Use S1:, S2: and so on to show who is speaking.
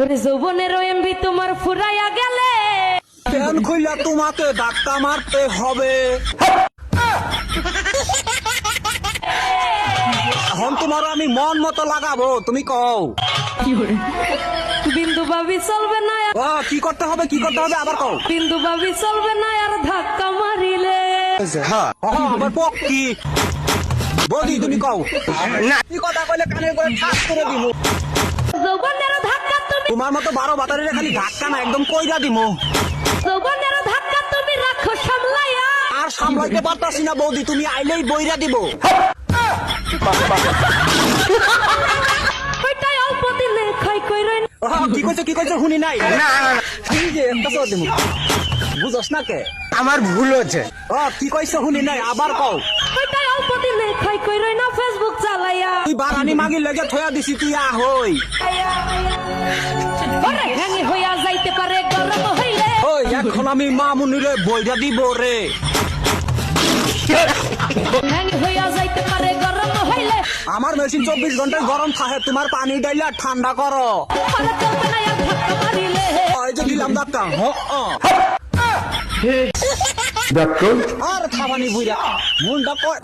S1: ওরে যৌবনের এমবি তোমার ফুরাইয়া গেলে
S2: ফ্যান খুইলা তোমাকে ধাক্কা মারতে হবে। এখন তোমার আমি মন মতো লাগাবো, তুমি কও।
S1: বিন্দু ভাবি চলবে না
S2: কি করতে হবে, কি করতে হবে আবার কও।
S1: বিন্দু ভাবি চলবে না আর ধাক্কা মারিলে
S2: আবার পক্ষি বৌদি তুমি কও না, কি কথা কইলে কানে করে ঠাস করে দিব।
S1: যৌবনের ধাক্কা তুমি
S2: তোমার মতো 12 বাতারে খালি ধাক্কা না, একদম কইরা দিমু।
S1: যৌবনের ধাক্কা তুমি রাখো সামলাইয়া
S2: আর সামলাইতে পারতাছি না বৌদি, তুমি আইলেই বইরা দিব।
S1: ওইটাই অল্প দিনে খাই কইরে
S2: কি কইছো, কি কইছো শুনি নাই। না এই যে একটা সর দিমু, বুঝছস না কে
S3: আমার ভুল হচ্ছে।
S2: কি কইছো শুনি নাই, আবার কও।
S1: ওইটাই অল্প দিনে খাই কইরে না ফেসবুক চালাইয়া
S2: তুই বারানি মাগি লেগে থয়া দিছি, তুই হই
S1: ওরে হ্যাঙ্গি হইয়া যাইতে পারে গরম হইলে
S2: ওই এখন আমি মামুনিরে বইরা দিব রে।
S1: হ্যাঙ্গি হইয়া যাইতে পারে গরম হইলে
S2: আমার মেশিন 24 ঘন্টায় গরম থাকে, তোমার পানি ডাইলা ঠান্ডা করো।
S1: আরে চলবে না আর ধাক্কা মারিলে
S2: এই যে দিলাম ধাক্কা,
S3: ডাক্তার
S2: আর থাবানি বুইরা মুন্ডা কয়